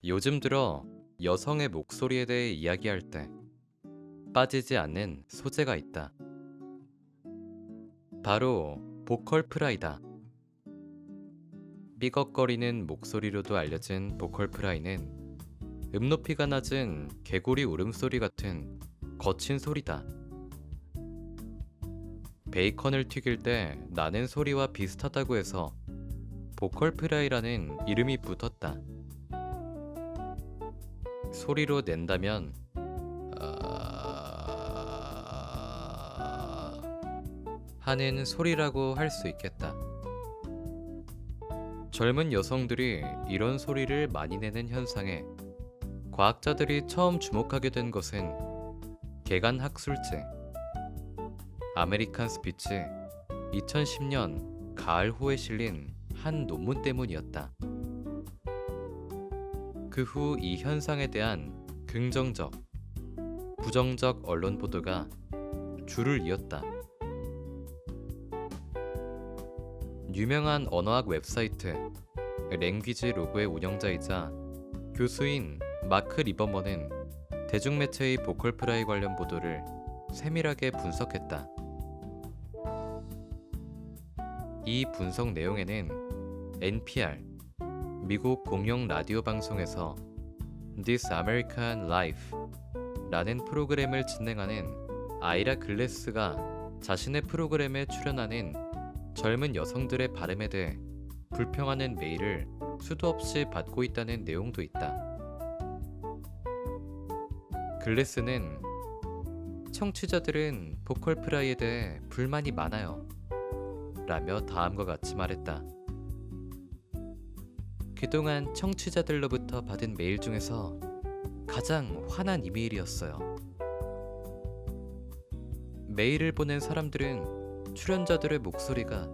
요즘 들어 여성의 목소리에 대해 이야기할 때 빠지지 않는 소재가 있다. 바로 보컬 프라이다. 삐걱거리는 목소리로도 알려진 보컬 프라이는 높이가 낮은 개구리 울음소리 같은 거친 소리다. 베이컨을 튀길 때 나는 소리와 비슷하다고 해서 보컬 프라이라는 이름이 붙었다. 소리로 낸다면 하는 소리라고 할 수 있겠다. 젊은 여성들이 이런 소리를 많이 내는 현상에 과학자들이 처음 주목하게 된 것은 개간 학술지 아메리칸 스피치 2010년 가을호에 실린 한 논문 때문이었다. 그 후 이 현상에 대한 긍정적, 부정적 언론 보도가 줄을 이었다. 유명한 언어학 웹사이트 랭귀지 로그의 운영자이자 교수인 마크 리버먼은 대중매체의 보컬 프라이 관련 보도를 세밀하게 분석했다. 이 분석 내용에는 NPR, 미국 공영 라디오 방송에서 This American Life 라는 프로그램을 진행하는 아이라 글래스가 자신의 프로그램에 출연하는 젊은 여성들의 발음에 대해 불평하는 메일을 수도 없이 받고 있다는 내용도 있다. 글래스는 청취자들은 보컬 프라이에 대해 불만이 많아요 라며 다음과 같이 말했다. 그동안 청취자들로부터 받은 메일 중에서 가장 화난 이메일이었어요. 메일을 보낸 사람들은 출연자들의 목소리가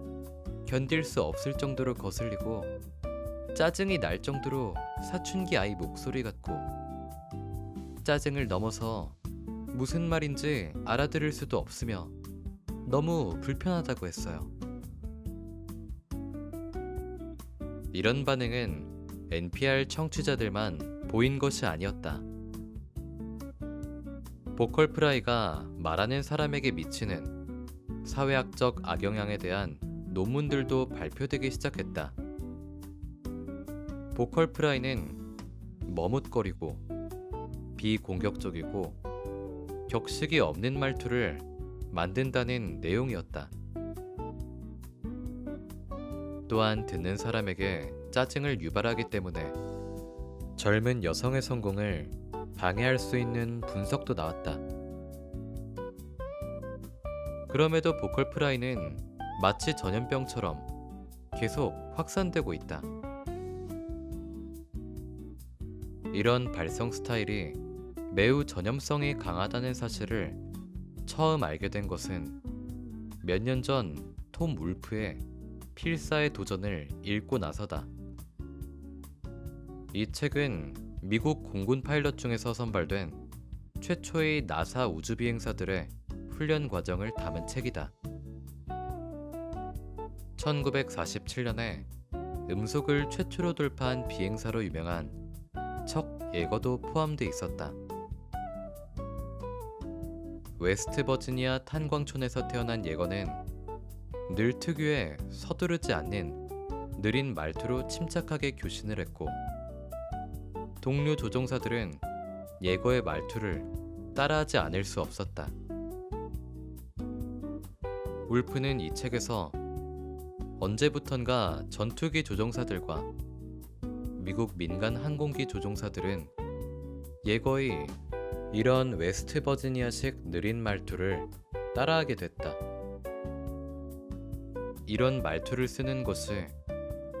견딜 수 없을 정도로 거슬리고 짜증이 날 정도로 사춘기 아이 목소리 같고 짜증을 넘어서 무슨 말인지 알아들을 수도 없으며 너무 불편하다고 했어요. 이런 반응은 NPR 청취자들만 보인 것이 아니었다. 보컬 프라이가 말하는 사람에게 미치는 사회학적 악영향에 대한 논문들도 발표되기 시작했다. 보컬 프라이는 머뭇거리고 비공격적이고 격식이 없는 말투를 만든다는 내용이었다. 또한 듣는 사람에게 짜증을 유발하기 때문에 젊은 여성의 성공을 방해할 수 있는 분석도 나왔다. 그럼에도 보컬 프라이는 마치 전염병처럼 계속 확산되고 있다. 이런 발성 스타일이 매우 전염성이 강하다는 사실을 처음 알게 된 것은 몇 년 전 톰 울프의 필사의 도전을 읽고 나서다. 이 책은 미국 공군 파일럿 중에서 선발된 최초의 나사 우주비행사들의 훈련 과정을 담은 책이다. 1947년에 음속을 최초로 돌파한 비행사로 유명한 척 예거도 포함돼 있었다. 웨스트 버지니아 탄광촌에서 태어난 예거는 늘 특유의 서두르지 않는 느린 말투로 침착하게 교신을 했고 동료 조종사들은 예거의 말투를 따라하지 않을 수 없었다. 울프는 이 책에서 언제부턴가 전투기 조종사들과 미국 민간 항공기 조종사들은 예거의 이런 웨스트 버지니아식 느린 말투를 따라하게 됐다. 이런 말투를 쓰는 것이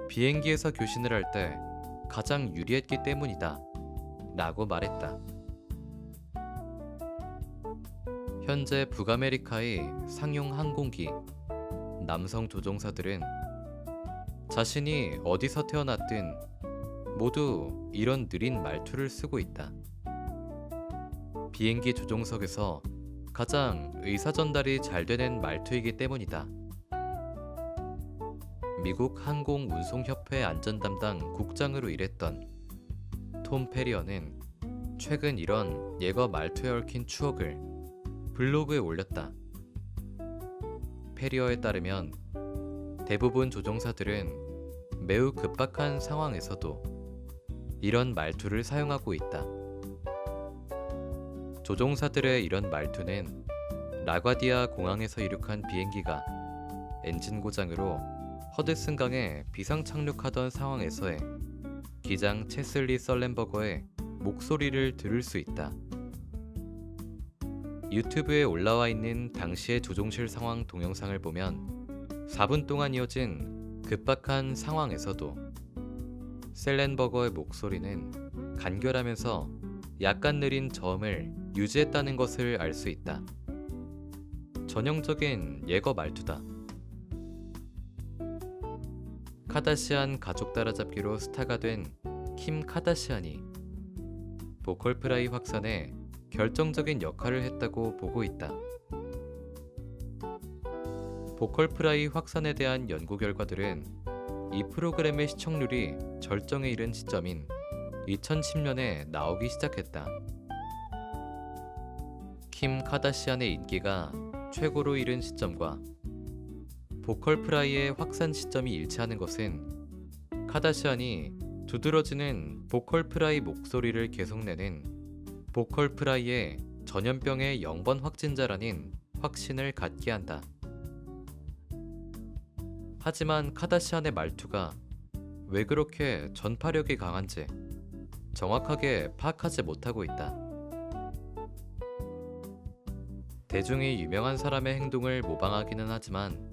비행기에서 교신을 할 때 가장 유리했기 때문이다 라고 말했다. 현재 북아메리카의 상용 항공기 남성 조종사들은 자신이 어디서 태어났든 모두 이런 느린 말투를 쓰고 있다. 비행기 조종석에서 가장 의사전달이 잘 되는 말투이기 때문이다. 미국 항공운송협회 안전담당 국장으로 일했던 톰 페리어는 최근 이런 예거 말투에 얽힌 추억을 블로그에 올렸다. 페리어에 따르면 대부분 조종사들은 매우 급박한 상황에서도 이런 말투를 사용하고 있다. 조종사들의 이런 말투는 라과디아 공항에서 이륙한 비행기가 엔진 고장으로 허드슨강에 비상 착륙하던 상황에서의 기장 체슬리 썰렌버거의 목소리를 들을 수 있다. 유튜브에 올라와 있는 당시의 조종실 상황 동영상을 보면 4분 동안 이어진 급박한 상황에서도 셀렌버거의 목소리는 간결하면서 약간 느린 저음을 유지했다는 것을 알 수 있다. 전형적인 예거 말투다. 카다시안 가족 따라잡기로 스타가 된 킴 카다시안이 보컬 프라이 확산에 결정적인 역할을 했다고 보고 있다. 보컬 프라이 확산에 대한 연구 결과들은 이 프로그램의 시청률이 절정에 이른 시점인 2010년에 나오기 시작했다. 킴 카다시안의 인기가 최고로 이른 시점과 보컬 프라이의 확산 시점이 일치하는 것은 카다시안이 두드러지는 보컬 프라이 목소리를 계속 내는 보컬 프라이의 전염병의 영번 확진자라는 확신을 갖게 한다. 하지만 카다시안의 말투가 왜 그렇게 전파력이 강한지 정확하게 파악하지 못하고 있다. 대중이 유명한 사람의 행동을 모방하기는 하지만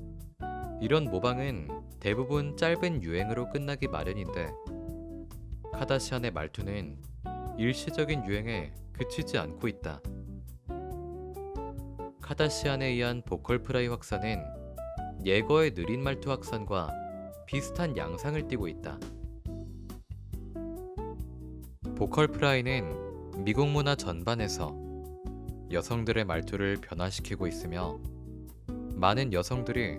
이런 모방은 대부분 짧은 유행으로 끝나기 마련인데 카다시안의 말투는 일시적인 유행에 그치지 않고 있다. 카다시안에 의한 보컬 프라이 확산은 예거의 느린 말투 확산과 비슷한 양상을 띠고 있다. 보컬 프라이는 미국 문화 전반에서 여성들의 말투를 변화시키고 있으며 많은 여성들이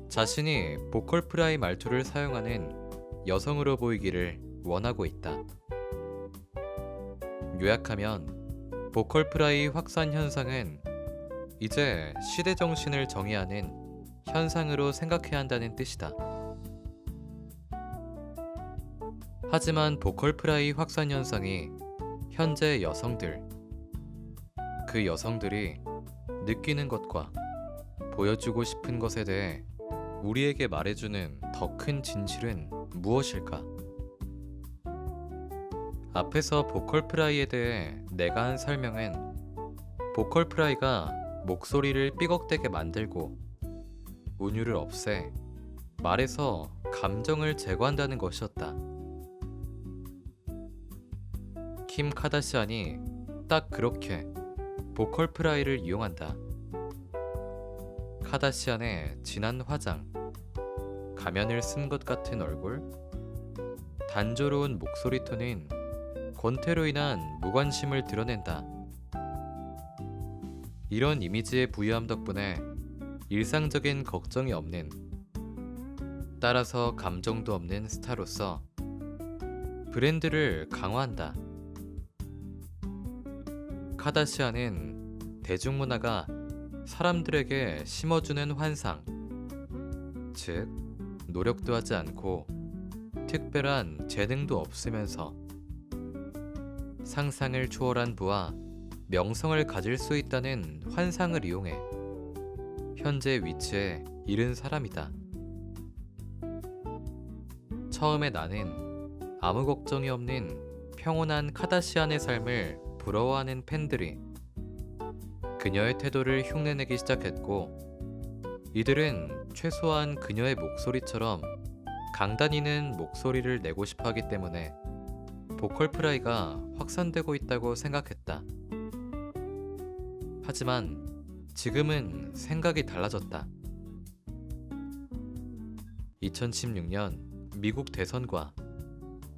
자신이 보컬 프라이 말투를 사용하는 여성으로 보이기를 원하고 있다. 요약하면 보컬 프라이 확산 현상은 이제 시대 정신을 정의하는 현상으로 생각해야 한다는 뜻이다. 하지만 보컬 프라이 확산 현상이 현재 여성들, 그 여성들이 느끼는 것과 보여주고 싶은 것에 대해 우리에게 말해주는 더 큰 진실은 무엇일까? 앞에서 보컬 프라이에 대해 내가 한 설명은 보컬 프라이가 목소리를 삐걱대게 만들고 운율을 없애 말에서 감정을 제거한다는 것이었다. 킴 카다시안이 딱 그렇게 보컬 프라이를 이용한다. 카다시안의 진한 화장, 가면을 쓴 것 같은 얼굴, 단조로운 목소리 톤은 권태로 인한 무관심을 드러낸다. 이런 이미지의 부유함 덕분에 일상적인 걱정이 없는, 따라서 감정도 없는 스타로서 브랜드를 강화한다. 카다시안은 대중문화가 사람들에게 심어주는 환상, 즉 노력도 하지 않고 특별한 재능도 없으면서 상상을 초월한 부와 명성을 가질 수 있다는 환상을 이용해 현재 위치에 이른 사람이다. 처음에 나는 아무 걱정이 없는 평온한 카다시안의 삶을 부러워하는 팬들이 그녀의 태도를 흉내내기 시작했고, 이들은 최소한 그녀의 목소리처럼 강단있는 목소리를 내고 싶어 하기 때문에 보컬 프라이가 확산되고 있다고 생각했다. 하지만 지금은 생각이 달라졌다. 2016년 미국 대선과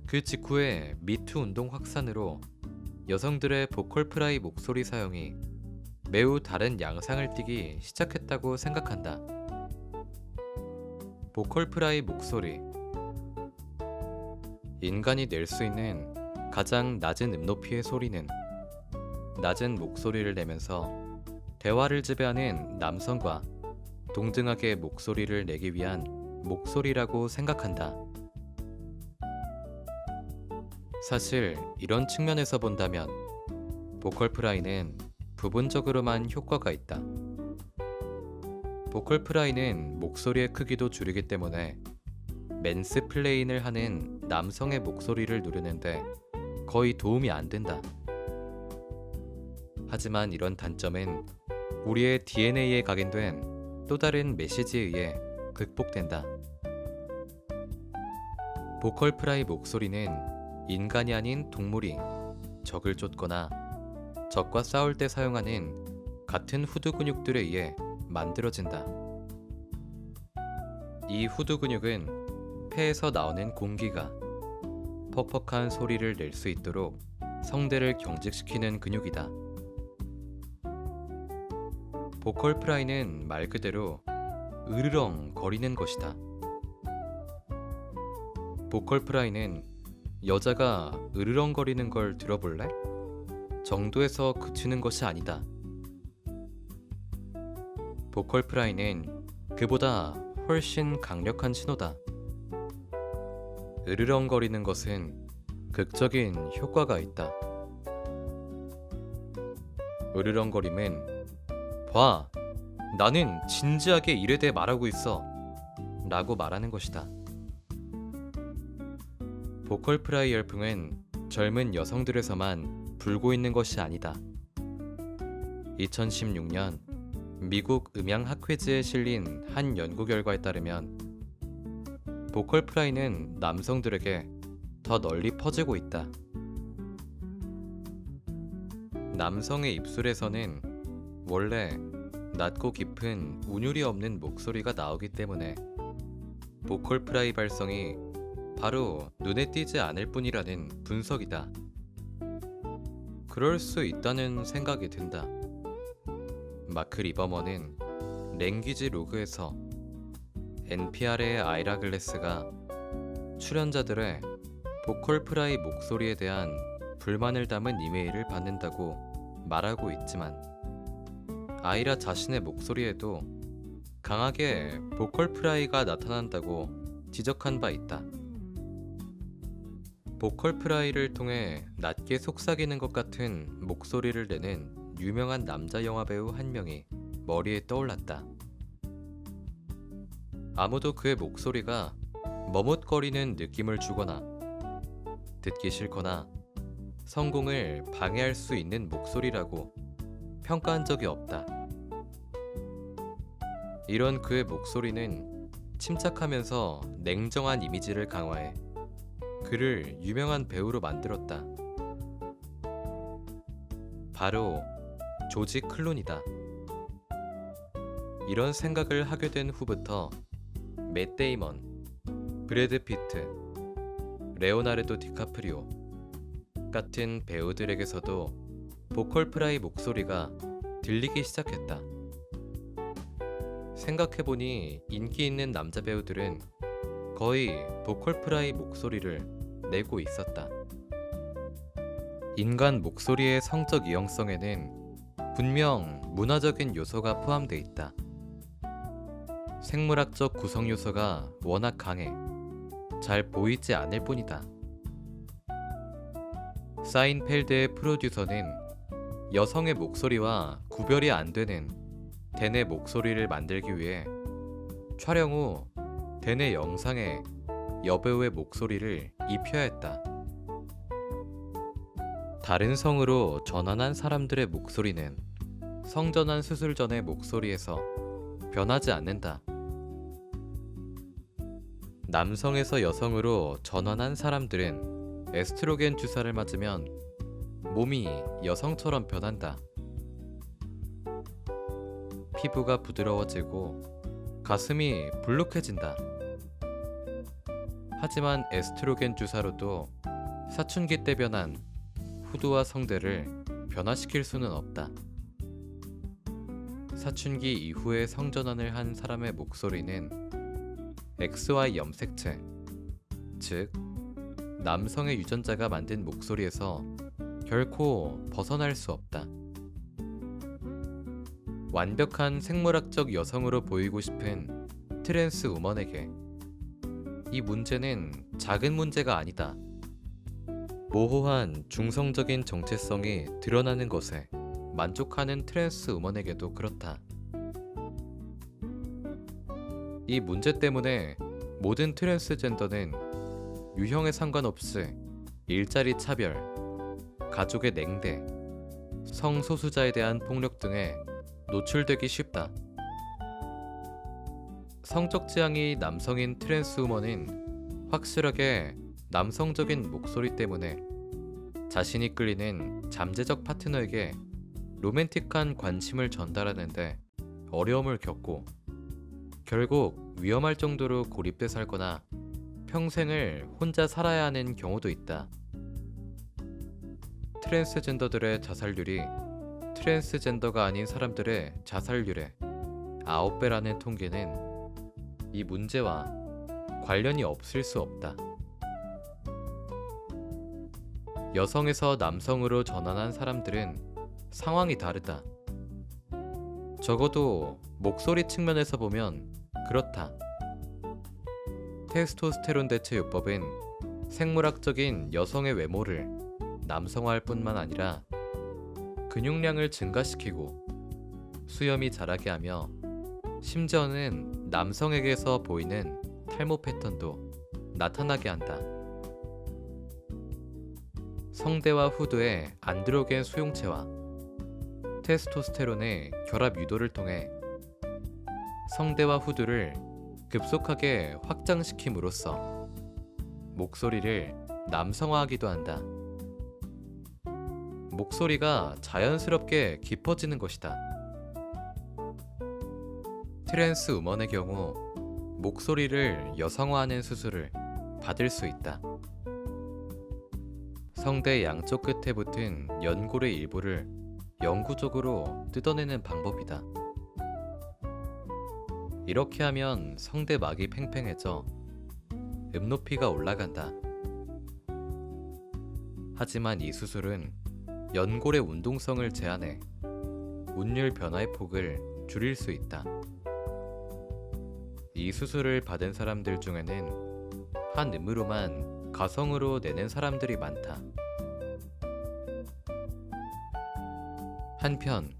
그 직후의 미투 운동 확산으로 여성들의 보컬 프라이 목소리 사용이 매우 다른 양상을 띠기 시작했다고 생각한다. 보컬 프라이 목소리, 인간이 낼 수 있는 가장 낮은 음높이의 소리는 낮은 목소리를 내면서 대화를 지배하는 남성과 동등하게 목소리를 내기 위한 목소리라고 생각한다. 사실 이런 측면에서 본다면 보컬 프라이는 부분적으로만 효과가 있다. 보컬 프라이는 목소리의 크기도 줄이기 때문에 맨스플레인을 하는 남성의 목소리를 누르는데 거의 도움이 안 된다. 하지만 이런 단점은 우리의 DNA에 각인된 또 다른 메시지에 의해 극복된다. 보컬 프라이 목소리는 인간이 아닌 동물이 적을 쫓거나 적과 싸울 때 사용하는 같은 후두 근육들에 의해 만들어진다. 이 후두 근육은 폐에서 나오는 공기가 퍽퍽한 소리를 낼 수 있도록 성대를 경직시키는 근육이다. 보컬 프라이는 말 그대로 으르렁 거리는 것이다. 보컬 프라이는 여자가 으르렁 거리는 걸 들어볼래? 정도에서 그치는 것이 아니다. 보컬 프라이는 그보다 훨씬 강력한 신호다. 으르렁거리는 것은 극적인 효과가 있다. 으르렁거림은 봐, 나는 진지하게 일에 대해 말하고 있어 라고 말하는 것이다. 보컬 프라이 열풍은 젊은 여성들에서만 불고 있는 것이 아니다. 2016년 미국 음향학회지에 실린 한 연구 결과에 따르면 보컬 프라이는 남성들에게 더 널리 퍼지고 있다. 남성의 입술에서는 원래 낮고 깊은 운율이 없는 목소리가 나오기 때문에 보컬 프라이 발성이 바로 눈에 띄지 않을 뿐이라는 분석이다. 그럴 수 있다는 생각이 든다. 마크 리버먼은 랭귀지 로그에서 NPR의 아이라 글래스가 출연자들의 보컬 프라이 목소리에 대한 불만을 담은 이메일을 받는다고 말하고 있지만 아이라 자신의 목소리에도 강하게 보컬 프라이가 나타난다고 지적한 바 있다. 보컬 프라이를 통해 낮게 속삭이는 것 같은 목소리를 내는 유명한 남자 영화배우 한 명이 머리에 떠올랐다. 아무도 그의 목소리가 머뭇거리는 느낌을 주거나 듣기 싫거나 성공을 방해할 수 있는 목소리라고 평가한 적이 없다. 이런 그의 목소리는 침착하면서 냉정한 이미지를 강화해 그를 유명한 배우로 만들었다. 바로 조지 클루니다. 이런 생각을 하게 된 후부터 맷 데이먼, 브래드 피트, 레오나르도 디카프리오 같은 배우들에게서도 보컬 프라이 목소리가 들리기 시작했다. 생각해보니 인기 있는 남자 배우들은 거의 보컬 프라이 목소리를 내고 있었다. 인간 목소리의 성적 이용성에는 분명 문화적인 요소가 포함돼 있다. 생물학적 구성 요소가 워낙 강해 잘 보이지 않을 뿐이다. 사인펠드의 프로듀서는 여성의 목소리와 구별이 안 되는 댄의 목소리를 만들기 위해 촬영 후 댄의 영상에 여배우의 목소리를 입혀야 했다. 다른 성으로 전환한 사람들의 목소리는 성전환 수술 전의 목소리에서 변하지 않는다. 남성에서 여성으로 전환한 사람들은 에스트로겐 주사를 맞으면 몸이 여성처럼 변한다. 피부가 부드러워지고 가슴이 불룩해진다. 하지만 에스트로겐 주사로도 사춘기 때 변한 후두와 성대를 변화시킬 수는 없다. 사춘기 이후에 성전환을 한 사람의 목소리는 XY 염색체, 즉 남성의 유전자가 만든 목소리에서 결코 벗어날 수 없다. 완벽한 생물학적 여성으로 보이고 싶은 트랜스 우먼에게 이 문제는 작은 문제가 아니다. 모호한 중성적인 정체성이 드러나는 것에 만족하는 트랜스 우먼에게도 그렇다. 이 문제 때문에 모든 트랜스젠더는 유형에 상관없이 일자리 차별, 가족의 냉대, 성소수자에 대한 폭력 등에 노출되기 쉽다. 성적 지향이 남성인 트랜스 우먼은 확실하게 남성적인 목소리 때문에 자신이 끌리는 잠재적 파트너에게 로맨틱한 관심을 전달하는데 어려움을 겪고 결국 위험할 정도로 고립돼 살거나 평생을 혼자 살아야 하는 경우도 있다. 트랜스젠더들의 자살률이 트랜스젠더가 아닌 사람들의 자살률의 9배라는 통계는 이 문제와 관련이 없을 수 없다. 여성에서 남성으로 전환한 사람들은 상황이 다르다. 적어도 목소리 측면에서 보면 그렇다. 테스토스테론 대체요법은 생물학적인 여성의 외모를 남성화할 뿐만 아니라 근육량을 증가시키고 수염이 자라게 하며 심지어는 남성에게서 보이는 탈모 패턴도 나타나게 한다. 성대와 후두의 안드로겐 수용체와 테스토스테론의 결합 유도를 통해 성대와 후두를 급속하게 확장시킴으로써 목소리를 남성화하기도 한다. 목소리가 자연스럽게 깊어지는 것이다. 트랜스 우먼의 경우 목소리를 여성화하는 수술을 받을 수 있다. 성대 양쪽 끝에 붙은 연골의 일부를 영구적으로 뜯어내는 방법이다. 이렇게 하면 성대막이 팽팽해져 음높이가 올라간다. 하지만 이 수술은 연골의 운동성을 제한해 운율 변화의 폭을 줄일 수 있다. 이 수술을 받은 사람들 중에는 한 음으로만 가성으로 내는 사람들이 많다. 한편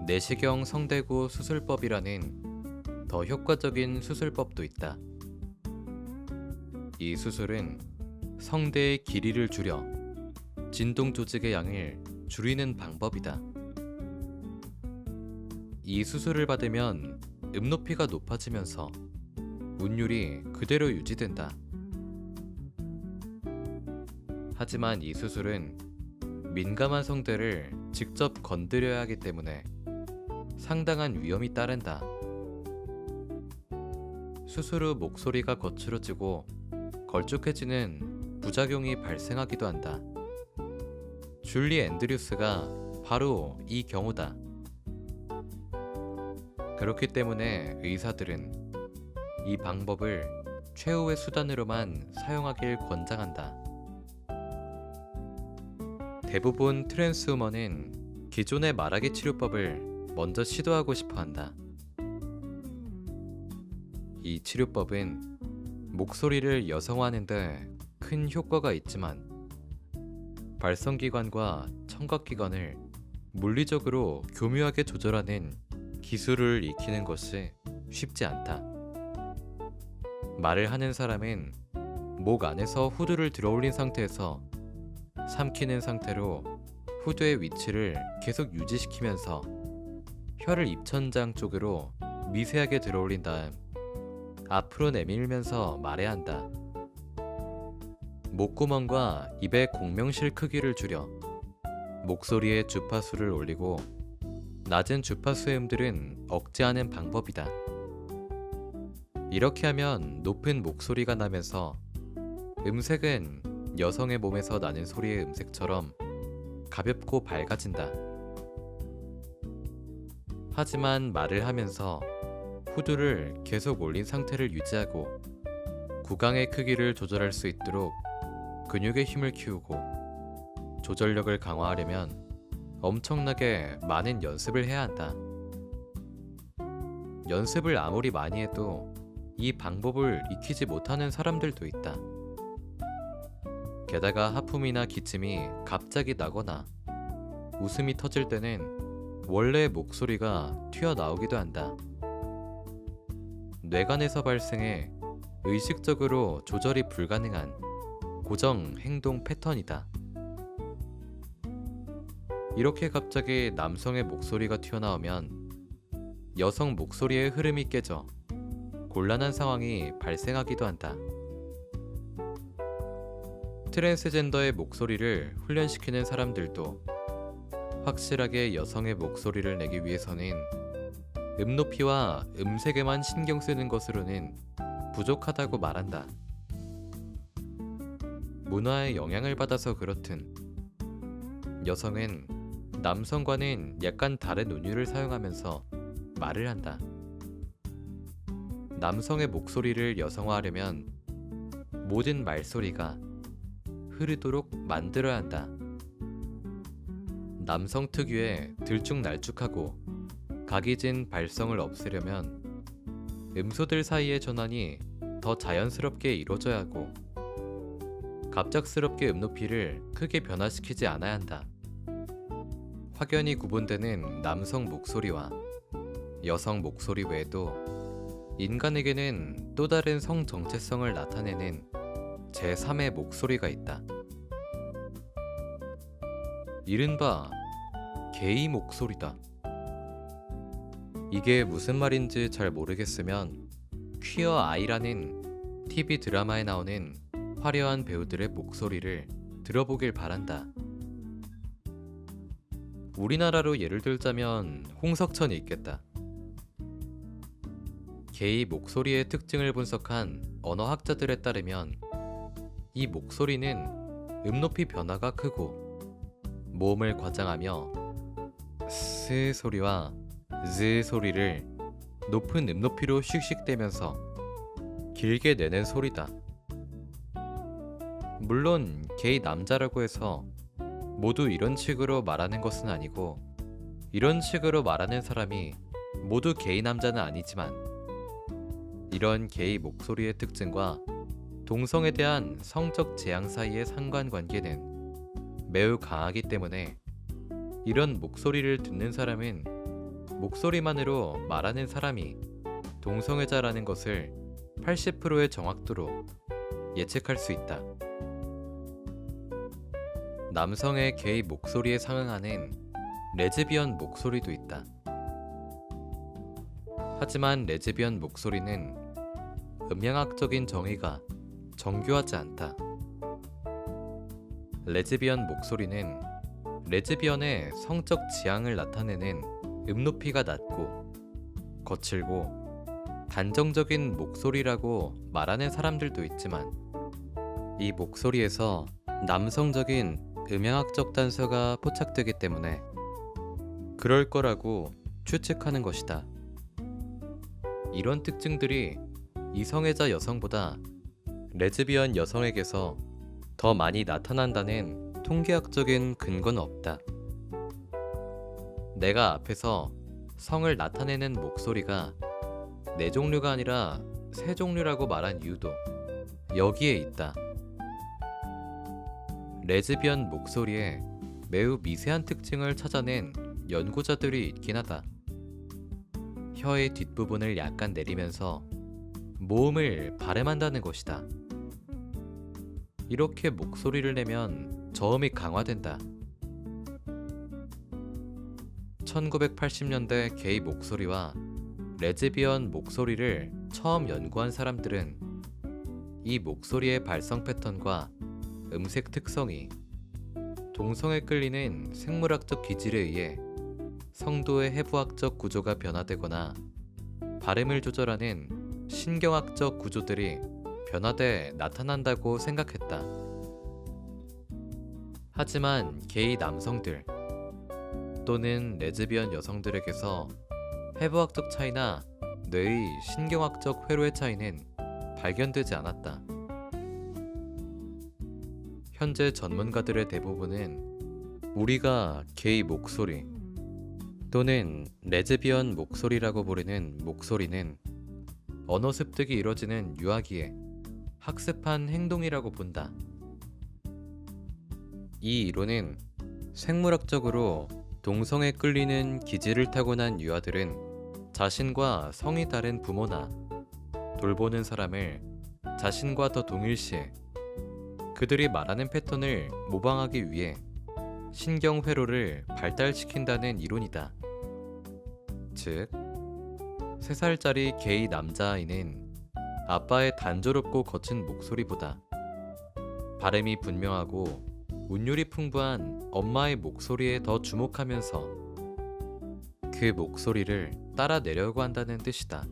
내시경 성대구 수술법이라는 더 효과적인 수술법도 있다. 이 수술은 성대의 길이를 줄여 진동 조직의 양을 줄이는 방법이다. 이 수술을 받으면 음높이가 높아지면서 운율이 그대로 유지된다. 하지만 이 수술은 민감한 성대를 직접 건드려야 하기 때문에 상당한 위험이 따른다. 수술 후 목소리가 거칠어지고 걸쭉해지는 부작용이 발생하기도 한다. 줄리 앤드류스가 바로 이 경우다. 그렇기 때문에 의사들은 이 방법을 최후의 수단으로만 사용하길 권장한다. 대부분 트랜스 우먼은 기존의 말하기 치료법을 먼저 시도하고 싶어 한다. 이 치료법은 목소리를 여성화하는데 큰 효과가 있지만 발성기관과 청각기관을 물리적으로 교묘하게 조절하는 기술을 익히는 것이 쉽지 않다. 말을 하는 사람은 목 안에서 후두를 들어올린 상태에서 삼키는 상태로 후두의 위치를 계속 유지시키면서 혀를 입천장 쪽으로 미세하게 들어올린 다음 앞으로 내밀면서 말해야 한다. 목구멍과 입의 공명실 크기를 줄여 목소리의 주파수를 올리고 낮은 주파수의 음들은 억제하는 방법이다. 이렇게 하면 높은 목소리가 나면서 음색은 여성의 몸에서 나는 소리의 음색처럼 가볍고 밝아진다. 하지만 말을 하면서 후두를 계속 올린 상태를 유지하고 구강의 크기를 조절할 수 있도록 근육의 힘을 키우고 조절력을 강화하려면 엄청나게 많은 연습을 해야 한다. 연습을 아무리 많이 해도 이 방법을 익히지 못하는 사람들도 있다. 게다가 하품이나 기침이 갑자기 나거나 웃음이 터질 때는 원래의 목소리가 튀어나오기도 한다. 뇌관에서 발생해 의식적으로 조절이 불가능한 고정 행동 패턴이다. 이렇게 갑자기 남성의 목소리가 튀어나오면 여성 목소리의 흐름이 깨져 곤란한 상황이 발생하기도 한다. 트랜스젠더의 목소리를 훈련시키는 사람들도 확실하게 여성의 목소리를 내기 위해서는 높이와 음색에만 신경 쓰는 것으로는 부족하다고 말한다. 문화의 영향을 받아서 그렇든 여성은 남성과는 약간 다른 운율을 사용하면서 말을 한다. 남성의 목소리를 여성화하려면 모든 말소리가 흐르도록 만들어야 한다. 남성 특유의 들쭉날쭉하고 각이진 발성을 없애려면 음소들 사이의 전환이 더 자연스럽게 이루어져야 하고 갑작스럽게 높이를 크게 변화시키지 않아야 한다. 확연히 구분되는 남성 목소리와 여성 목소리 외에도 인간에게는 또 다른 성 정체성을 나타내는 제3의 목소리가 있다. 이른바 게이 목소리다. 이게 무슨 말인지 잘 모르겠으면 퀴어 아이라는 TV 드라마에 나오는 화려한 배우들의 목소리를 들어보길 바란다. 우리나라로 예를 들자면 홍석천이 있겠다. 게이 목소리의 특징을 분석한 언어학자들에 따르면 이 목소리는 음높이 변화가 크고 모음을 과장하며 스 소리와 즈 소리를 높은 음높이로 씩씩대면서 길게 내는 소리다. 물론 게이 남자라고 해서 모두 이런 식으로 말하는 것은 아니고 이런 식으로 말하는 사람이 모두 게이 남자는 아니지만 이런 게이 목소리의 특징과 동성에 대한 성적 재앙 사이의 상관관계는 매우 강하기 때문에 이런 목소리를 듣는 사람은 목소리만으로 말하는 사람이 동성애자라는 것을 80%의 정확도로 예측할 수 있다. 남성의 게이 목소리에 상응하는 레즈비언 목소리도 있다. 하지만 레즈비언 목소리는 음향학적인 정의가 정교하지 않다. 레즈비언 목소리는 레즈비언의 성적 지향을 나타내는 음높이가 낮고 거칠고 단정적인 목소리라고 말하는 사람들도 있지만 이 목소리에서 남성적인 음향학적 단서가 포착되기 때문에 그럴 거라고 추측하는 것이다. 이런 특징들이 이성애자 여성보다 레즈비언 여성에게서 더 많이 나타난다는 통계학적인 근거는 없다. 내가 앞에서 성을 나타내는 목소리가 4종류가 아니라 3종류라고 말한 이유도 여기에 있다. 레즈비언 목소리에 매우 미세한 특징을 찾아낸 연구자들이 있긴 하다. 혀의 뒷부분을 약간 내리면서 모음을 발음한다는 것이다. 이렇게 목소리를 내면 저음이 강화된다. 1980년대 게이 목소리와 레즈비언 목소리를 처음 연구한 사람들은 이 목소리의 발성 패턴과 음색 특성이 동성에 끌리는 생물학적 기질에 의해 성도의 해부학적 구조가 변화되거나 발음을 조절하는 신경학적 구조들이 변화돼 나타난다고 생각했다. 하지만 게이 남성들 또는 레즈비언 여성들에게서 해부학적 차이나 뇌의 신경학적 회로의 차이는 발견되지 않았다. 현재 전문가들의 대부분은 우리가 게이 목소리 또는 레즈비언 목소리라고 부르는 목소리는 언어 습득이 이뤄지는 유아기에 학습한 행동이라고 본다. 이 이론은 생물학적으로 동성에 끌리는 기질을 타고난 유아들은 자신과 성이 다른 부모나 돌보는 사람을 자신과 더 동일시해 그들이 말하는 패턴을 모방하기 위해 신경회로를 발달시킨다는 이론이다. 즉, 3살짜리 게이 남자아이는 아빠의 단조롭고 거친 목소리보다 발음이 분명하고 운율이 풍부한 엄마의 목소리에 더 주목하면서 그 목소리를 따라내려고 한다는 뜻이다.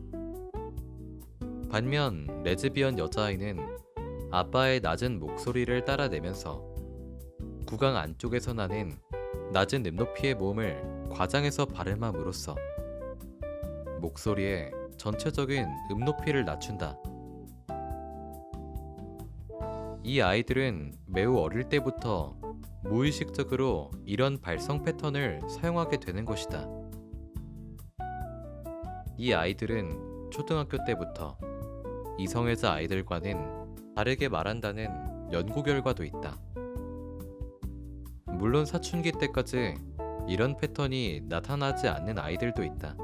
반면 레즈비언 여자아이는 아빠의 낮은 목소리를 따라내면서 구강 안쪽에서 나는 낮은 음높이의 모음을 과장해서 발음함으로써 목소리의 전체적인 음높이를 낮춘다. 이 아이들은 매우 어릴 때부터 무의식적으로 이런 발성 패턴을 사용하게 되는 것이다. 이 아이들은 초등학교 때부터 이성애자 아이들과는 다르게 말한다는 연구 결과도 있다. 물론 사춘기 때까지 이런 패턴이 나타나지 않는 아이들도 있다.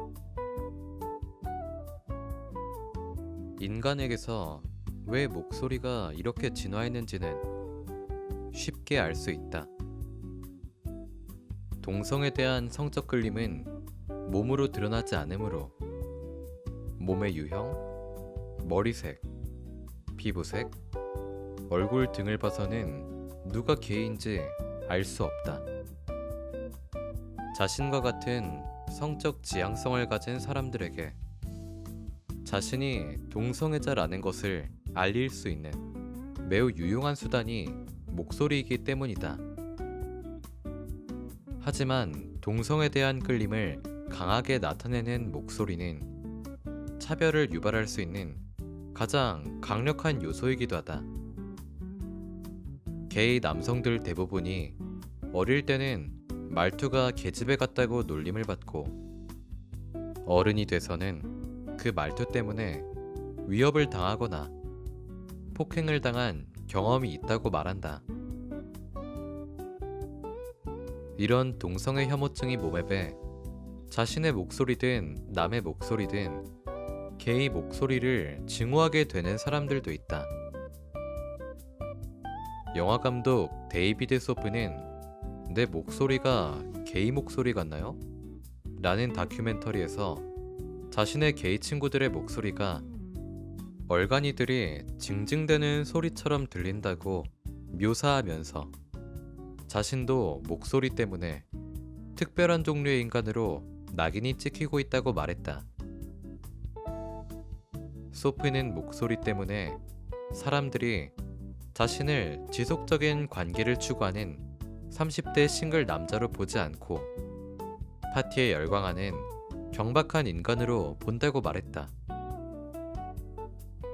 인간에게서 왜 목소리가 이렇게 진화했는지는 쉽게 알 수 있다. 동성에 대한 성적 끌림은 몸으로 드러나지 않으므로 몸의 유형, 머리색, 피부색, 얼굴 등을 봐서는 누가 게이인지 알 수 없다. 자신과 같은 성적 지향성을 가진 사람들에게 자신이 동성애자라는 것을 알릴 수 있는 매우 유용한 수단이 목소리이기 때문이다. 하지만 동성에 대한 끌림을 강하게 나타내는 목소리는 차별을 유발할 수 있는 가장 강력한 요소이기도 하다. 게이 남성들 대부분이 어릴 때는 말투가 계집애 같다고 놀림을 받고 어른이 돼서는 그 말투 때문에 위협을 당하거나 폭행을 당한 경험이 있다고 말한다. 이런 동성애 혐오증이 몸에 배 자신의 목소리든 남의 목소리든 게이 목소리를 증오하게 되는 사람들도 있다. 영화감독 데이비드 소프는 내 목소리가 게이 목소리 같나요? 라는 다큐멘터리에서 자신의 게이 친구들의 목소리가 얼간이들이 징징대는 소리처럼 들린다고 묘사하면서 자신도 목소리 때문에 특별한 종류의 인간으로 낙인이 찍히고 있다고 말했다. 소프는 목소리 때문에 사람들이 자신을 지속적인 관계를 추구하는 30대 싱글 남자로 보지 않고 파티에 열광하는 경박한 인간으로 본다고 말했다.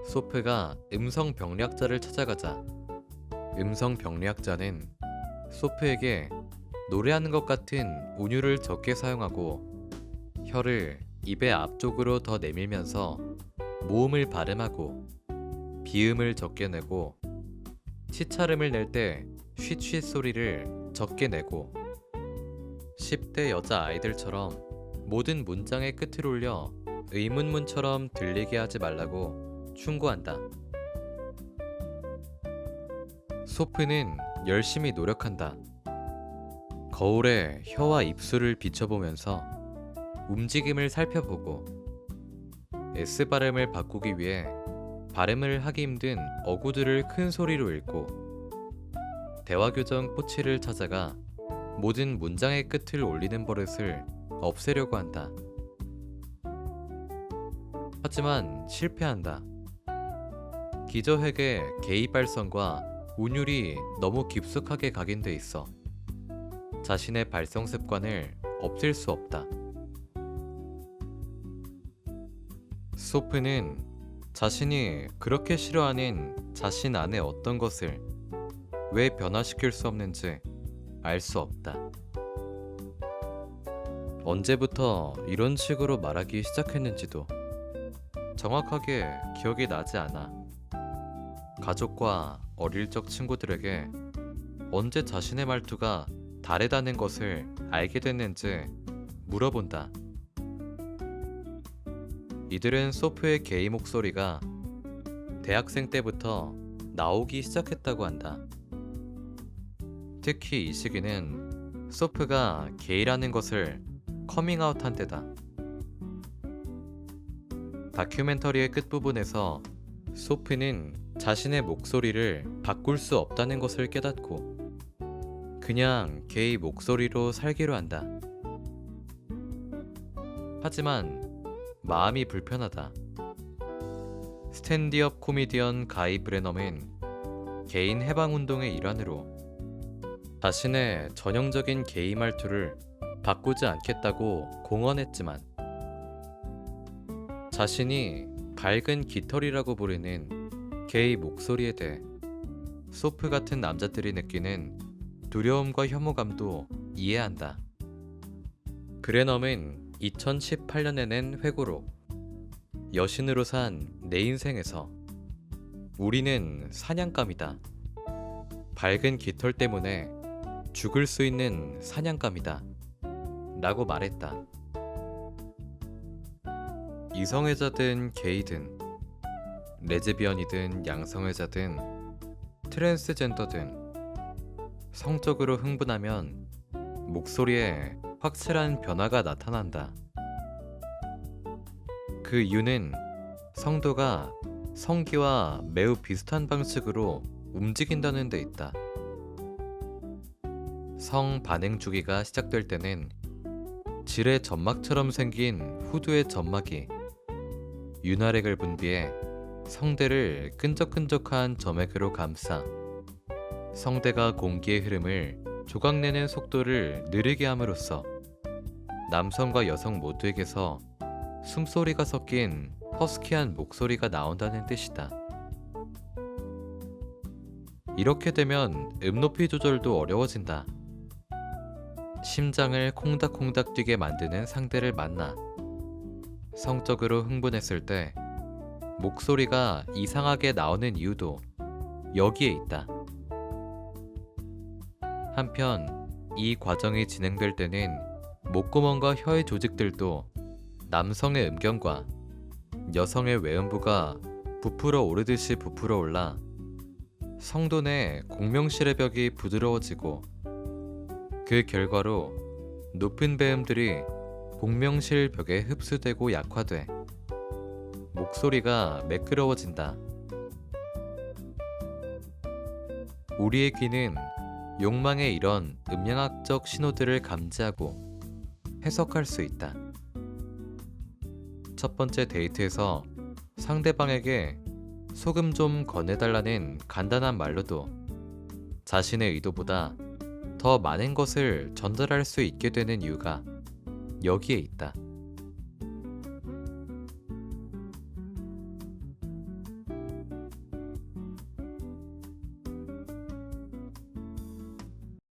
소프가 음성병리학자를 찾아가자 음성병리학자는 소프에게 노래하는 것 같은 운율을 적게 사용하고 혀를 입의 앞쪽으로 더 내밀면서 모음을 발음하고 비음을 적게 내고 치차름을 낼 때 쉿쉿 소리를 적게 내고 10대 여자 아이들처럼 모든 문장의 끝을 올려 의문문처럼 들리게 하지 말라고 충고한다. 소프는 열심히 노력한다. 거울에 혀와 입술을 비춰보면서 움직임을 살펴보고 S 발음을 바꾸기 위해 발음을 하기 힘든 어구들을 큰 소리로 읽고 대화교정 코치를 찾아가 모든 문장의 끝을 올리는 버릇을 없애려고 한다. 하지만 실패한다. 기저핵의 게이 발성과 운율이 너무 깊숙하게 각인돼 있어 자신의 발성 습관을 없앨 수 없다. 소프는 자신이 그렇게 싫어하는 자신 안의 어떤 것을 왜 변화시킬 수 없는지 알 수 없다. 언제부터 이런 식으로 말하기 시작했는지도 정확하게 기억이 나지 않아. 가족과 어릴 적 친구들에게 언제 자신의 말투가 다르다는 것을 알게 됐는지 물어본다. 이들은 소프의 게이 목소리가 대학생 때부터 나오기 시작했다고 한다. 특히 이 시기는 소프가 게이라는 것을 커밍아웃한 때다. 다큐멘터리의 끝부분에서 소프는 자신의 목소리를 바꿀 수 없다는 것을 깨닫고 그냥 게이 목소리로 살기로 한다. 하지만 마음이 불편하다. 스탠디업 코미디언 가이 브레넘은 개인 해방운동의 일환으로 자신의 전형적인 게이 말투를 바꾸지 않겠다고 공언했지만 자신이 밝은 깃털이라고 부르는 게이 목소리에 대해 소프 같은 남자들이 느끼는 두려움과 혐오감도 이해한다. 브레넘은 2018년에 낸 회고록 여신으로 산 내 인생에서 우리는 사냥감이다. 밝은 깃털 때문에 죽을 수 있는 사냥감이다. 라고 말했다. 이성애자든 게이든 레즈비언이든 양성애자든 트랜스젠더든 성적으로 흥분하면 목소리에 확실한 변화가 나타난다. 그 이유는 성도가 성기와 매우 비슷한 방식으로 움직인다는 데 있다. 성 반응 주기가 시작될 때는 질의 점막처럼 생긴 후두의 점막이 윤활액을 분비해 성대를 끈적끈적한 점액으로 감싸 성대가 공기의 흐름을 조각내는 속도를 느리게 함으로써 남성과 여성 모두에게서 숨소리가 섞인 허스키한 목소리가 나온다는 뜻이다. 이렇게 되면 높이 조절도 어려워진다. 심장을 콩닥콩닥 뛰게 만드는 상대를 만나 성적으로 흥분했을 때 목소리가 이상하게 나오는 이유도 여기에 있다. 한편 이 과정이 진행될 때는 목구멍과 혀의 조직들도 남성의 음경과 여성의 외음부가 부풀어 오르듯이 부풀어 올라 성도 내 공명실의 벽이 부드러워지고 그 결과로 높은 배음들이 공명실 벽에 흡수되고 약화돼 목소리가 매끄러워진다. 우리의 귀는 욕망의 이런 음양학적 신호들을 감지하고 해석할 수 있다. 첫 번째 데이트에서 상대방에게 소금 좀 권해달라는 간단한 말로도 자신의 의도보다 더 많은 것을 전달할 수 있게 되는 이유가 여기에 있다.